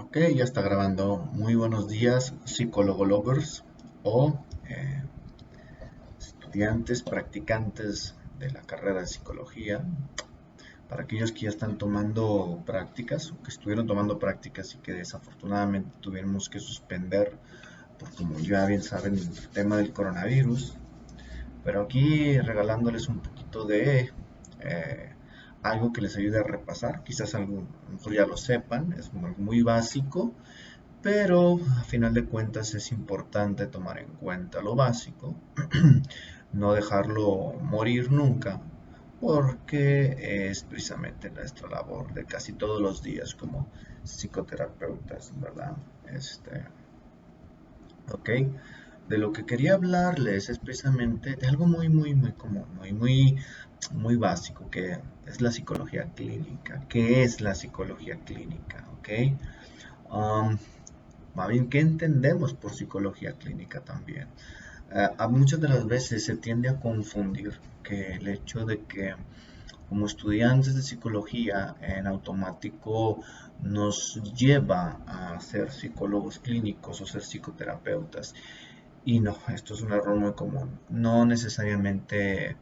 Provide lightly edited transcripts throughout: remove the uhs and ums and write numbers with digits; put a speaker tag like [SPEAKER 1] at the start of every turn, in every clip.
[SPEAKER 1] Ok, ya está grabando. Muy buenos días, psicólogo lovers o estudiantes, practicantes de la carrera de psicología. Para aquellos que ya están tomando prácticas o que estuvieron tomando prácticas y que desafortunadamente tuvimos que suspender por, como ya bien saben, el tema del coronavirus. Pero aquí regalándoles un poquito de algo que les ayude a repasar. Quizás algo, a lo mejor ya lo sepan, es algo muy básico, pero a final de cuentas es importante tomar en cuenta lo básico, no dejarlo morir nunca, porque es precisamente nuestra labor de casi todos los días como psicoterapeutas, ¿verdad? Ok, de lo que quería hablarles es precisamente de algo muy común, muy básico, que es la psicología clínica. ¿Qué es la psicología clínica? Ok. Um, Más bien, ¿qué entendemos por psicología clínica también? A muchas de las veces se tiende a confundir que el hecho de que como estudiantes de psicología en automático nos lleva a ser psicólogos clínicos o ser psicoterapeutas. Y no, esto es un error muy común. No necesariamente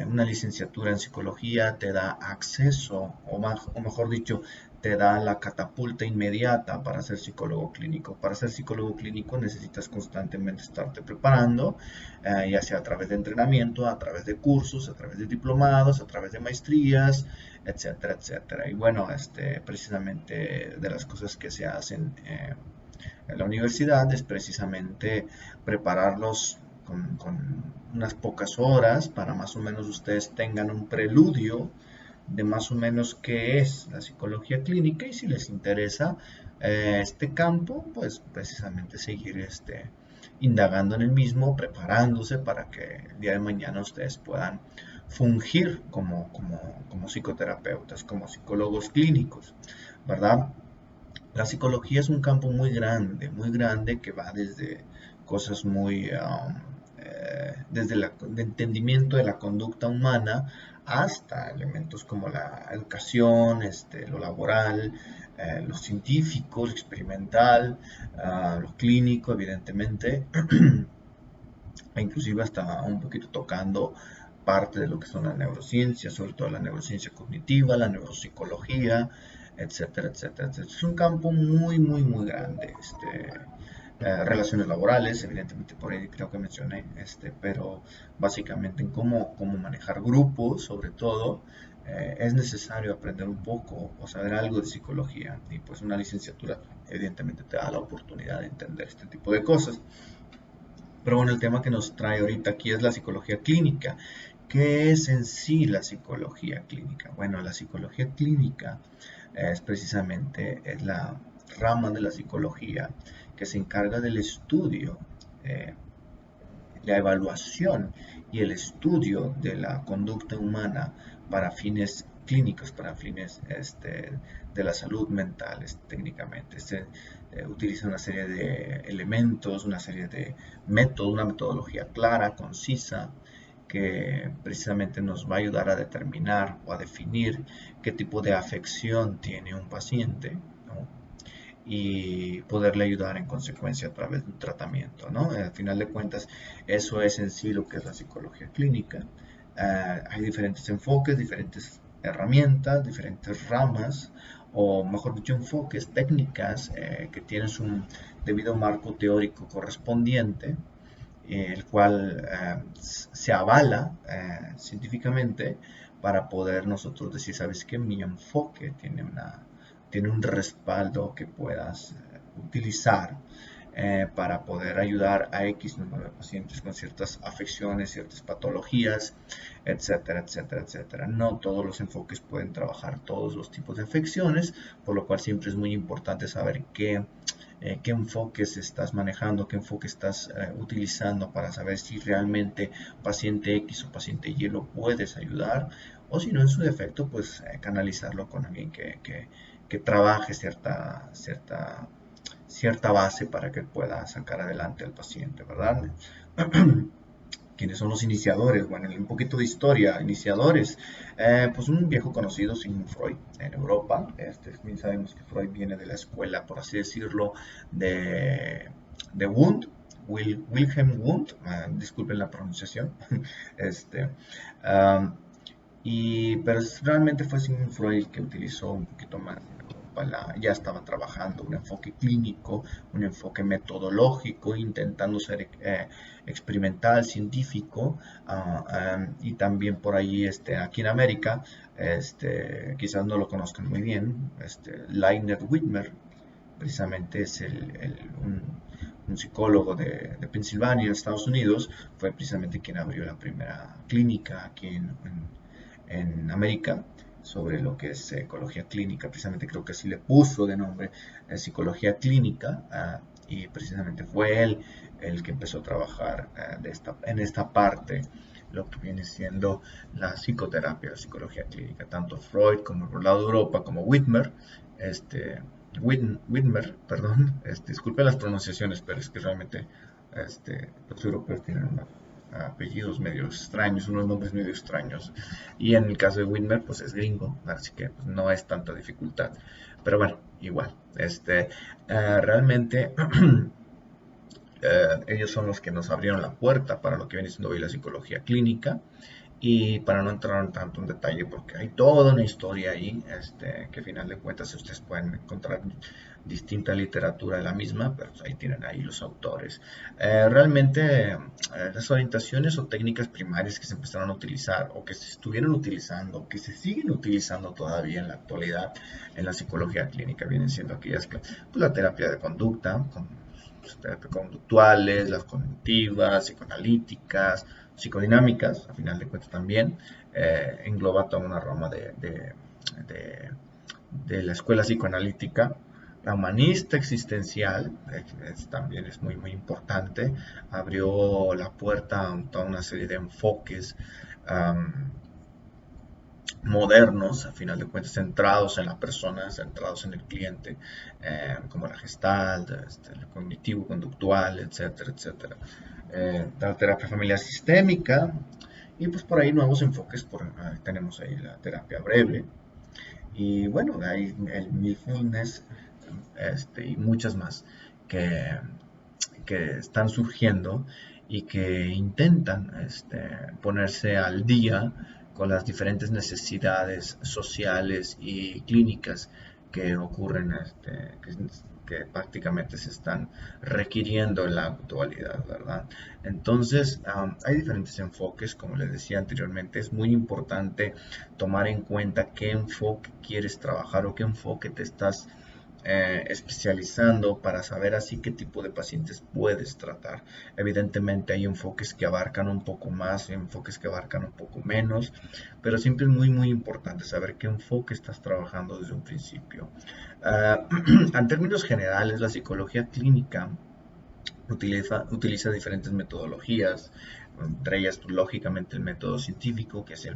[SPEAKER 1] una licenciatura en psicología te da acceso, o mejor dicho, te da la catapulta inmediata para ser psicólogo clínico. Para ser psicólogo clínico necesitas constantemente estarte preparando, ya sea a través de entrenamiento, a través de cursos, a través de diplomados, a través de maestrías, etcétera, etcétera. Y bueno, precisamente de las cosas que se hacen en la universidad es precisamente prepararlos con unas pocas horas para más o menos ustedes tengan un preludio de más o menos qué es la psicología clínica y si les interesa este campo, pues precisamente seguir indagando en el mismo, preparándose para que el día de mañana ustedes puedan fungir como psicoterapeutas, como psicólogos clínicos, ¿verdad? La psicología es un campo muy grande que va desde cosas desde el entendimiento de la conducta humana hasta elementos como la educación, lo laboral, lo científico, lo experimental, lo clínico, evidentemente, e inclusive hasta un poquito tocando parte de lo que son las neurociencias, sobre todo la neurociencia cognitiva, la neuropsicología, etcétera, etcétera, etcétera. Es un campo muy grande. Relaciones laborales, evidentemente por ahí creo que mencioné, pero básicamente en cómo manejar grupos, sobre todo, es necesario aprender un poco o saber algo de psicología y pues una licenciatura evidentemente te da la oportunidad de entender este tipo de cosas. Pero bueno, el tema que nos trae ahorita aquí es la psicología clínica. ¿Qué es en sí la psicología clínica? Bueno, la psicología clínica es precisamente es la rama de la psicología que se encarga del estudio, eh, la evaluación y el estudio de la conducta humana para fines clínicos, para fines de la salud mental, técnicamente. Utiliza una serie de elementos, una serie de métodos, una metodología clara, concisa, que precisamente nos va a ayudar a determinar o a definir qué tipo de afección tiene un paciente, ¿no? Y poderle ayudar en consecuencia a través de un tratamiento, ¿no? Al final de cuentas, eso es en sí lo que es la psicología clínica. Hay diferentes enfoques, diferentes herramientas, diferentes ramas, o mejor dicho, enfoques, técnicas que tienen su debido marco teórico correspondiente, el cual se avala científicamente para poder nosotros decir, ¿sabes qué? Mi enfoque tiene un respaldo que puedas utilizar para poder ayudar a X número de pacientes con ciertas afecciones, ciertas patologías, etcétera, etcétera, etcétera. No todos los enfoques pueden trabajar todos los tipos de afecciones, por lo cual siempre es muy importante saber qué enfoques estás manejando, qué enfoque estás utilizando para saber si realmente paciente X o paciente Y lo puedes ayudar o si no en su defecto pues canalizarlo con alguien que trabaje cierta base para que pueda sacar adelante al paciente, ¿verdad? ¿Quiénes son los iniciadores? Bueno, un poquito de historia, iniciadores. Pues un viejo conocido, Sigmund Freud, en Europa. Bien sabemos que Freud viene de la escuela, por así decirlo, de, de Wundt, Wilhelm Wundt, disculpen la pronunciación. este, um, pero realmente fue Sigmund Freud el que utilizó un poquito más, ya estaba trabajando un enfoque clínico, un enfoque metodológico, intentando ser experimental, científico, y también por ahí, aquí en América, quizás no lo conozcan muy bien, Leonard Whitmer, precisamente es un psicólogo de Pensilvania, Estados Unidos, fue precisamente quien abrió la primera clínica aquí en América sobre lo que es ecología clínica. Precisamente creo que así le puso de nombre psicología clínica, y precisamente fue él el que empezó a trabajar en esta parte, lo que viene siendo la psicoterapia, la psicología clínica. Tanto Freud como por el lado de Europa, como Whitmer, Whitmer, perdón, disculpen las pronunciaciones, pero es que realmente los europeos tienen apellidos medio extraños, unos nombres medio extraños. Y en el caso de Whitmer, pues es gringo, así que pues, no es tanta dificultad. Pero bueno, igual, realmente ellos son los que nos abrieron la puerta para lo que viene siendo hoy la psicología clínica. Y para no entrar tanto en detalle, porque hay toda una historia ahí, que a final de cuentas ustedes pueden encontrar distinta literatura de la misma, pero ahí tienen ahí los autores. Realmente las orientaciones o técnicas primarias que se empezaron a utilizar o que se estuvieron utilizando, que se siguen utilizando todavía en la actualidad en la psicología clínica, vienen siendo aquellas que, pues, la terapia de conducta, conductuales, las cognitivas, psicoanalíticas, psicodinámicas, a final de cuentas también, engloba toda una rama de la escuela psicoanalítica. La humanista existencial también es muy, muy importante, abrió la puerta a toda una serie de enfoques modernos, a final de cuentas, centrados en la persona, centrados en el cliente, como la Gestalt, el cognitivo, conductual, etcétera, etcétera. La terapia familiar sistémica, y pues por ahí nuevos enfoques, tenemos ahí la terapia breve, y bueno, hay el mindfulness, y muchas más que, que están surgiendo y que intentan ponerse al día con las diferentes necesidades sociales y clínicas que ocurren, que prácticamente se están requiriendo en la actualidad, ¿verdad? Entonces, hay diferentes enfoques, como les decía anteriormente, es muy importante tomar en cuenta qué enfoque quieres trabajar o qué enfoque te estás especializando para saber así qué tipo de pacientes puedes tratar. Evidentemente hay enfoques que abarcan un poco más, enfoques que abarcan un poco menos, pero siempre es muy muy importante saber qué enfoque estás trabajando desde un principio. En términos generales, la psicología clínica utiliza diferentes metodologías, entre ellas lógicamente el método científico, que es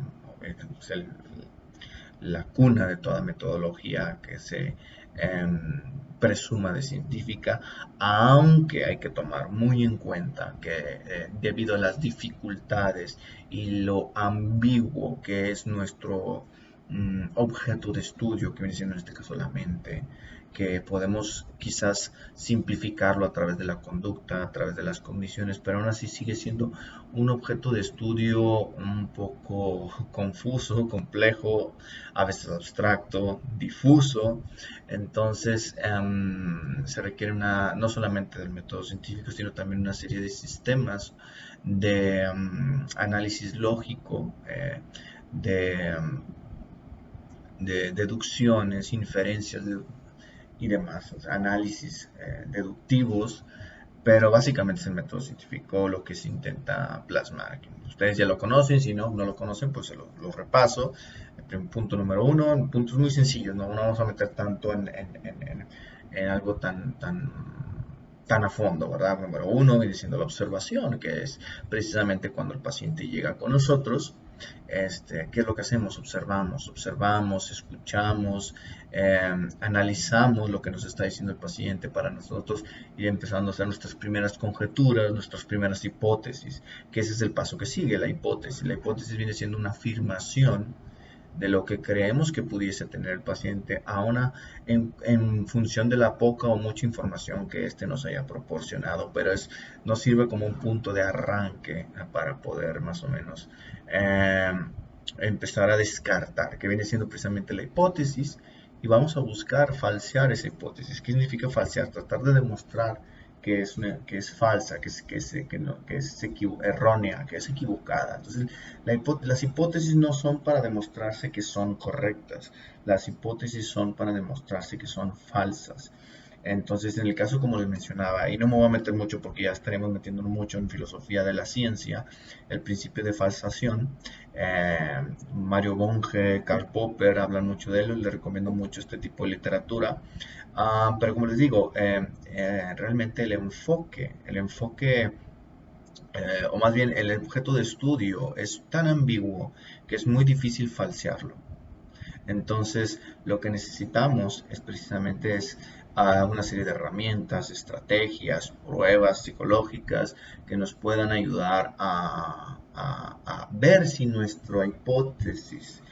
[SPEAKER 1] la cuna de toda metodología que se presuma de científica, aunque hay que tomar muy en cuenta que debido a las dificultades y lo ambiguo que es nuestro objeto de estudio, que viene siendo en este caso la mente, que podemos quizás simplificarlo a través de la conducta, a través de las cogniciones, pero aún así sigue siendo un objeto de estudio un poco confuso, complejo, a veces abstracto, difuso. Entonces se requiere no solamente del método científico, sino también una serie de sistemas de análisis lógico, de deducciones, inferencias y demás, o sea, análisis deductivos, pero básicamente es el método científico lo que se intenta plasmar. Ustedes ya lo conocen, si no lo conocen, pues se lo repaso. El punto número uno, puntos muy sencillos, no vamos a meter tanto en algo tan a fondo, ¿verdad? Número uno viene siendo la observación, que es precisamente cuando el paciente llega con nosotros ¿Qué es lo que hacemos? Observamos, escuchamos, analizamos lo que nos está diciendo el paciente para nosotros ir empezando a hacer nuestras primeras conjeturas, nuestras primeras hipótesis, que ese es el paso que sigue, la hipótesis. La hipótesis viene siendo una afirmación de lo que creemos que pudiese tener el paciente, en función de la poca o mucha información que éste nos haya proporcionado, pero nos sirve como un punto de arranque para poder más o menos eh, empezar a descartar, que viene siendo precisamente la hipótesis, y vamos a buscar falsear esa hipótesis. ¿Qué significa falsear? Tratar de demostrar que es falsa, que es errónea, que es equivocada. Entonces, las hipótesis no son para demostrarse que son correctas, las hipótesis son para demostrarse que son falsas. Entonces, en el caso como les mencionaba, y no me voy a meter mucho porque ya estaremos metiéndonos mucho en filosofía de la ciencia, el principio de falsación, Mario Bunge, Karl Popper hablan mucho de él, les recomiendo mucho este tipo de literatura. Pero como les digo, realmente o más bien el objeto de estudio es tan ambiguo que es muy difícil falsearlo. Entonces, lo que necesitamos es precisamente una serie de herramientas, estrategias, pruebas psicológicas que nos puedan ayudar a ver si nuestra hipótesis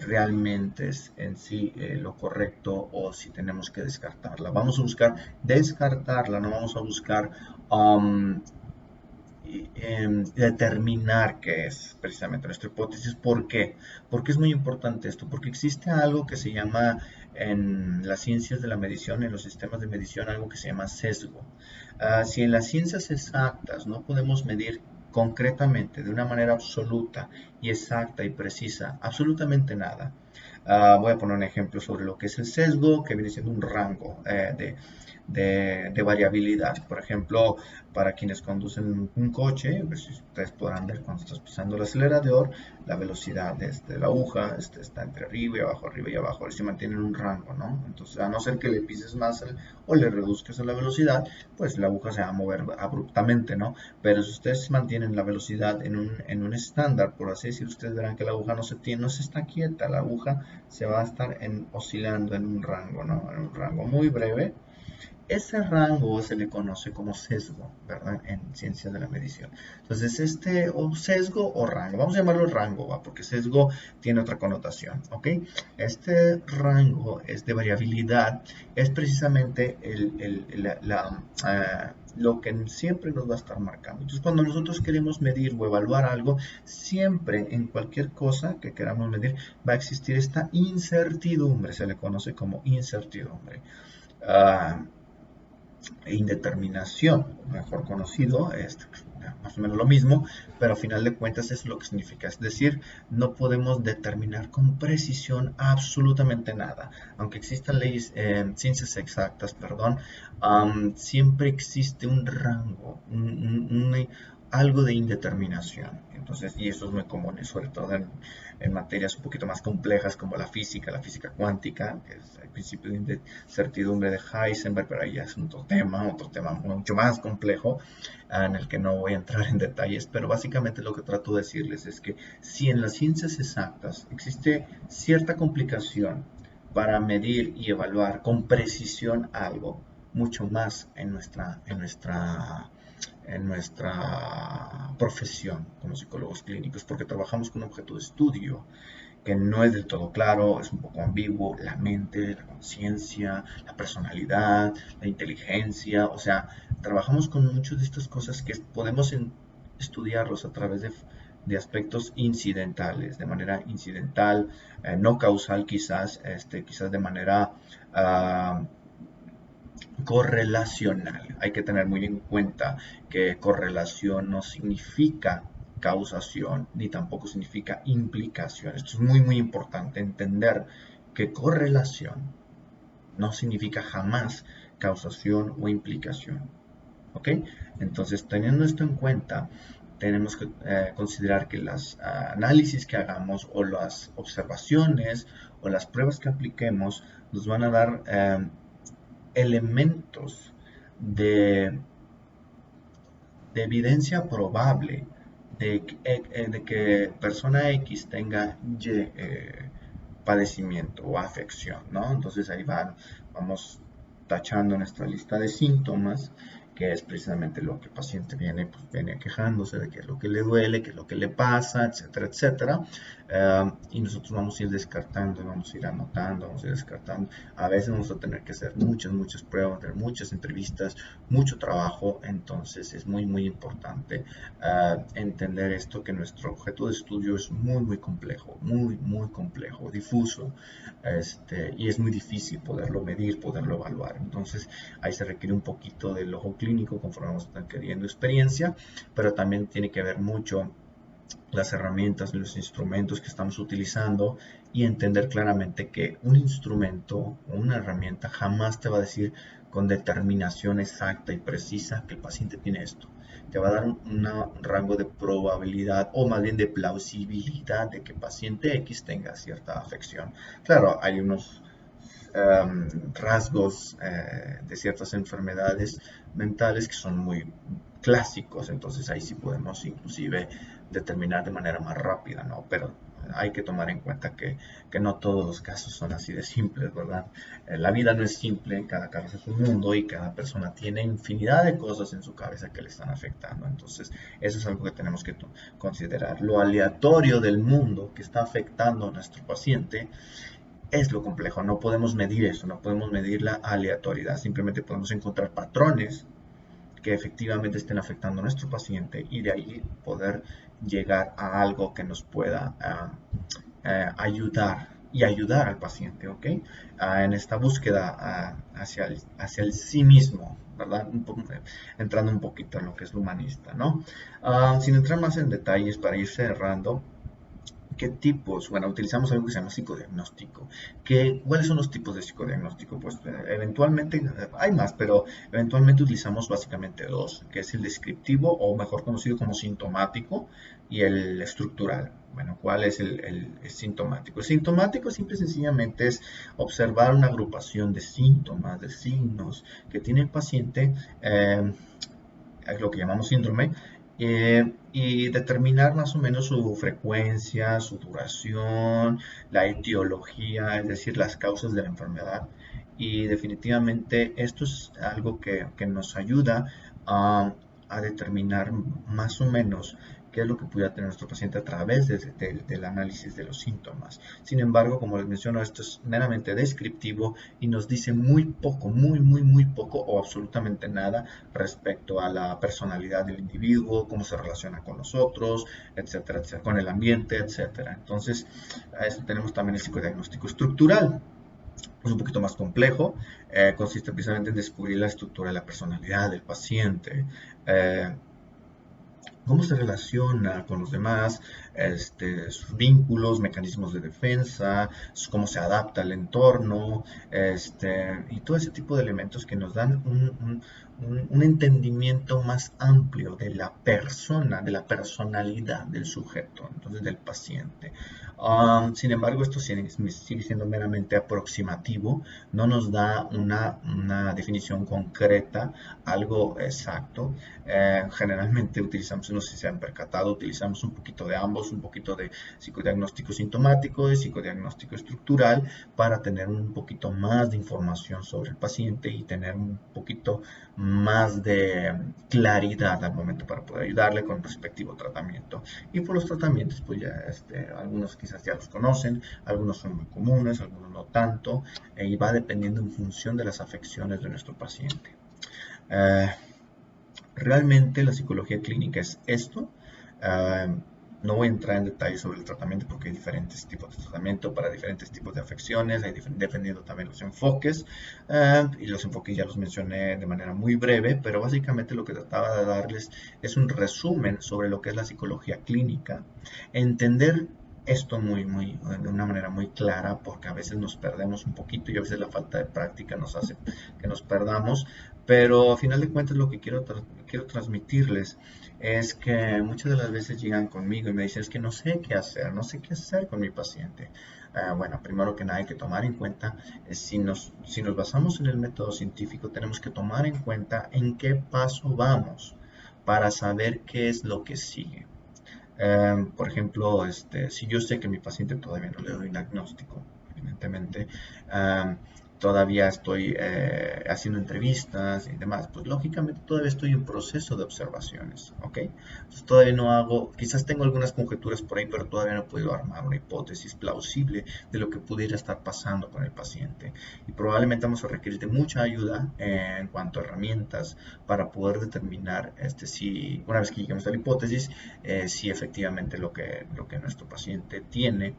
[SPEAKER 1] realmente es en sí lo correcto o si tenemos que descartarla. Vamos a buscar descartarla, no vamos a buscar um, determinar qué es precisamente nuestra hipótesis. ¿Por qué? Porque es muy importante esto, porque existe algo que se llama en las ciencias de la medición, en los sistemas de medición, algo que se llama sesgo. Si en las ciencias exactas no podemos medir concretamente, de una manera absoluta y exacta y precisa, absolutamente nada. Voy a poner un ejemplo sobre lo que es el sesgo, que viene siendo un rango de variabilidad. Por ejemplo, para quienes conducen un coche, pues ustedes podrán ver cuando estás pisando el acelerador, la velocidad de la aguja está entre arriba y abajo, y se mantiene en un rango, ¿no? Entonces, a no ser que le pises más o le reduzcas la velocidad, pues la aguja se va a mover abruptamente, ¿no? Pero si ustedes mantienen la velocidad en un estándar, por así decirlo, ustedes verán que la aguja no se está quieta, la aguja se va a estar oscilando en un rango, ¿no? En un rango muy breve. Ese rango se le conoce como sesgo, ¿verdad? En ciencias de la medición. Entonces, o sesgo o rango, vamos a llamarlo rango, ¿va? Porque sesgo tiene otra connotación, ¿ok? Este rango es de variabilidad, es precisamente lo que siempre nos va a estar marcando. Entonces, cuando nosotros queremos medir o evaluar algo, siempre en cualquier cosa que queramos medir va a existir esta incertidumbre, se le conoce como incertidumbre. Indeterminación, mejor conocido, más o menos lo mismo, pero a final de cuentas es lo que significa, es decir, no podemos determinar con precisión absolutamente nada, aunque existan leyes, ciencias exactas, perdón, siempre existe un rango, algo de indeterminación. Entonces, y eso es muy común, sobre todo en materias un poquito más complejas como la física cuántica, que es el principio de incertidumbre de Heisenberg, pero ahí ya es otro tema mucho más complejo, en el que no voy a entrar en detalles, pero básicamente lo que trato de decirles es que si en las ciencias exactas existe cierta complicación para medir y evaluar con precisión algo, mucho más en nuestra profesión como psicólogos clínicos, porque trabajamos con un objeto de estudio que no es del todo claro, es un poco ambiguo, la mente, la conciencia, la personalidad, la inteligencia, o sea, trabajamos con muchas de estas cosas que podemos estudiarlos a través de aspectos incidentales, de manera incidental, no causal quizás, quizás de manera correlacional. Hay que tener muy en cuenta que correlación no significa causación ni tampoco significa implicación. Esto es muy muy importante entender que correlación no significa jamás causación o implicación. ¿Ok? Entonces, teniendo esto en cuenta, tenemos que considerar que los análisis que hagamos o las observaciones o las pruebas que apliquemos nos van a dar elementos de, de evidencia probable de que persona X tenga Y padecimiento o afección, ¿no? Entonces ahí vamos tachando nuestra lista de síntomas, que es precisamente lo que el paciente viene quejándose de qué es lo que le duele, qué es lo que le pasa, etcétera, etcétera. Y nosotros vamos a ir descartando, vamos a ir anotando, vamos a ir descartando. A veces vamos a tener que hacer muchas pruebas, tener muchas entrevistas, mucho trabajo. Entonces es muy importante entender esto, que nuestro objeto de estudio es muy complejo, muy complejo, difuso, y es muy difícil poderlo medir, poderlo evaluar. Entonces ahí se requiere un poquito del ojo clínico conforme vamos adquiriendo experiencia, pero también tiene que ver mucho las herramientas, los instrumentos que estamos utilizando, y entender claramente que un instrumento o una herramienta jamás te va a decir con determinación exacta y precisa que el paciente tiene esto. Te va a dar un rango de probabilidad, o más bien de plausibilidad, de que paciente X tenga cierta afección. Claro, hay unos rasgos de ciertas enfermedades mentales que son muy clásicos, entonces ahí sí podemos inclusive determinar de manera más rápida, ¿no? Pero hay que tomar en cuenta que no todos los casos son así de simples, ¿verdad? La vida no es simple, cada caso es un mundo y cada persona tiene infinidad de cosas en su cabeza que le están afectando. Entonces, eso es algo que tenemos que considerar. Lo aleatorio del mundo que está afectando a nuestro paciente es lo complejo. No podemos medir eso, no podemos medir la aleatoriedad. Simplemente podemos encontrar patrones que efectivamente estén afectando a nuestro paciente, y de ahí poder llegar a algo que nos pueda ayudar y ayudar al paciente, ¿ok? En esta búsqueda hacia el sí mismo, ¿verdad? Entrando un poquito en lo que es lo humanista, ¿no? Sin entrar más en detalles, para ir cerrando, ¿qué tipos? Bueno, utilizamos algo que se llama psicodiagnóstico. ¿Cuáles son los tipos de psicodiagnóstico? Pues eventualmente hay más, pero eventualmente utilizamos básicamente dos, que es el descriptivo, o mejor conocido como sintomático, y el estructural. Bueno, ¿cuál es el sintomático? El sintomático simple y sencillamente es observar una agrupación de síntomas, de signos que tiene el paciente, es lo que llamamos síndrome, y determinar más o menos su frecuencia, su duración, la etiología, es decir, las causas de la enfermedad. Y definitivamente esto es algo que nos ayuda a determinar más o menos qué es lo que pudiera tener nuestro paciente a través del análisis de los síntomas. Sin embargo, como les menciono, esto es meramente descriptivo y nos dice muy poco, muy poco o absolutamente nada respecto a la personalidad del individuo, cómo se relaciona con los otros, etcétera, etcétera, con el ambiente, etcétera. Entonces, a eso tenemos también el psicodiagnóstico estructural. Es un poquito más complejo, consiste precisamente en descubrir la estructura de la personalidad del paciente, cómo se relaciona con los demás, sus vínculos, mecanismos de defensa, cómo se adapta al entorno, y todo ese tipo de elementos que nos dan un entendimiento más amplio de la persona, de la personalidad del sujeto, entonces del paciente. Sin embargo, esto sigue siendo meramente aproximativo, no nos da una definición concreta, algo exacto. Generalmente utilizamos, no sé si se han percatado, utilizamos un poquito de ambos, un poquito de psicodiagnóstico sintomático, de psicodiagnóstico estructural, para tener un poquito más de información sobre el paciente y tener un poquito más de claridad al momento para poder ayudarle con respectivo tratamiento. Y por los tratamientos, pues ya algunos quizás ya los conocen, algunos son muy comunes, algunos no tanto, y va dependiendo en función de las afecciones de nuestro paciente. Realmente la psicología clínica es esto. No voy a entrar en detalle sobre el tratamiento porque hay diferentes tipos de tratamiento para diferentes tipos de afecciones, dependiendo también los enfoques, y los enfoques ya los mencioné de manera muy breve, pero básicamente lo que trataba de darles es un resumen sobre lo que es la psicología clínica, entender esto de una manera muy clara, porque a veces nos perdemos un poquito y a veces la falta de práctica nos hace que nos perdamos, pero a final de cuentas lo que quiero transmitirles es que muchas de las veces llegan conmigo y me dicen, es que no sé qué hacer, no sé qué hacer con mi paciente. Bueno, primero que nada hay que tomar en cuenta, si nos basamos en el método científico, tenemos que tomar en cuenta en qué paso vamos para saber qué es lo que sigue. Por ejemplo, si yo sé que mi paciente todavía no le doy un diagnóstico, evidentemente, em, todavía estoy haciendo entrevistas y demás, pues lógicamente todavía estoy en proceso de observaciones, ¿ok? Entonces todavía no hago, quizás tengo algunas conjeturas por ahí, pero todavía no he podido armar una hipótesis plausible de lo que pudiera estar pasando con el paciente. Y probablemente vamos a requerir de mucha ayuda en cuanto a herramientas para poder determinar si, una vez que lleguemos a la hipótesis, si efectivamente lo que nuestro paciente tiene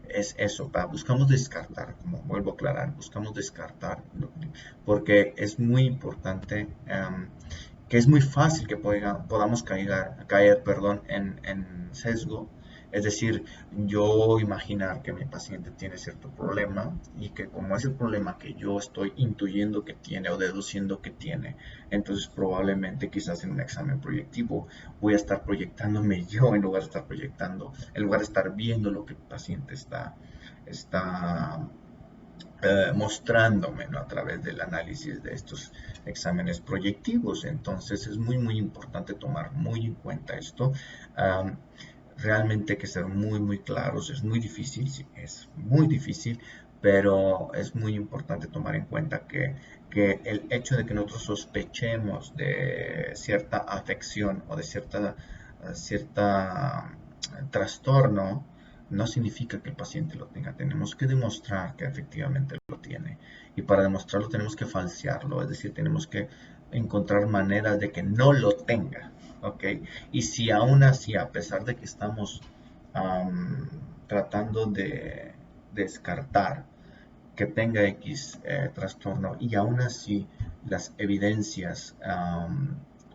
[SPEAKER 1] es eso. Buscamos descartar, como vuelvo a aclarar, buscamos descartar, porque es muy importante, que es muy fácil que podamos caer, perdón, en sesgo. Es decir, yo imaginar que mi paciente tiene cierto problema y que como es el problema que yo estoy intuyendo que tiene o deduciendo que tiene, entonces probablemente quizás en un examen proyectivo voy a estar proyectándome yo en lugar de estar viendo lo que el paciente está mostrándome, ¿no? A través del análisis de estos exámenes proyectivos. Entonces es muy, muy importante tomar muy en cuenta esto. Um, Realmente hay que ser muy, muy claros. Es muy difícil, sí, es muy difícil, pero es muy importante tomar en cuenta que el hecho de que nosotros sospechemos de cierta afección o de cierta trastorno, no significa que el paciente lo tenga. Tenemos que demostrar que efectivamente lo tiene. Y para demostrarlo tenemos que falsearlo, es decir, tenemos que encontrar maneras de que no lo tenga. ¿Ok? Y si aún así, a pesar de que estamos um, tratando de descartar que tenga X trastorno y aún así las evidencias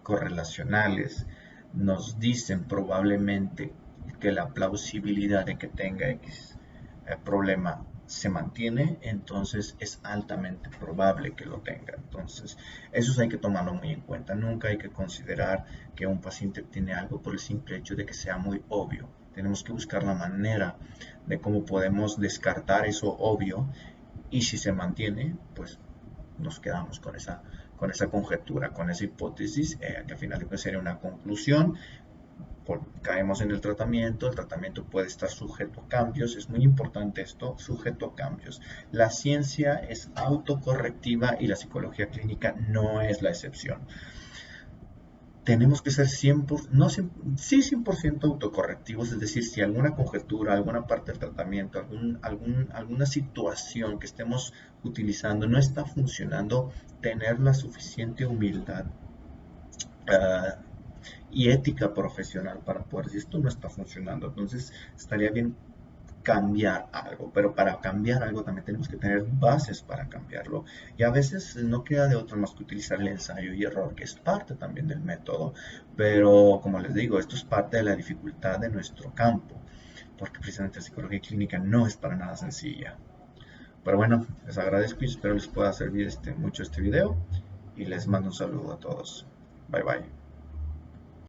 [SPEAKER 1] correlacionales nos dicen probablemente que la plausibilidad de que tenga X problema se mantiene, entonces es altamente probable que lo tenga. Entonces, eso hay que tomarlo muy en cuenta. Nunca hay que considerar que un paciente tiene algo por el simple hecho de que sea muy obvio. Tenemos que buscar la manera de cómo podemos descartar eso obvio y si se mantiene, pues nos quedamos con esa conjetura, con esa hipótesis, que al final sería una conclusión. Caemos en el tratamiento puede estar sujeto a cambios, es muy importante esto, sujeto a cambios. La ciencia es autocorrectiva y la psicología clínica no es la excepción. Tenemos que ser 100%, no, sí 100% autocorrectivos, es decir, si alguna conjetura, alguna parte del tratamiento, alguna situación que estemos utilizando no está funcionando, tener la suficiente humildad uh, y ética profesional para poder decir esto no está funcionando, entonces estaría bien cambiar algo, pero para cambiar algo también tenemos que tener bases para cambiarlo y a veces no queda de otra más que utilizar el ensayo y error, que es parte también del método, pero como les digo, esto es parte de la dificultad de nuestro campo, porque precisamente la psicología clínica no es para nada sencilla. Pero bueno, les agradezco y espero les pueda servir mucho este video y les mando un saludo a todos. Bye bye.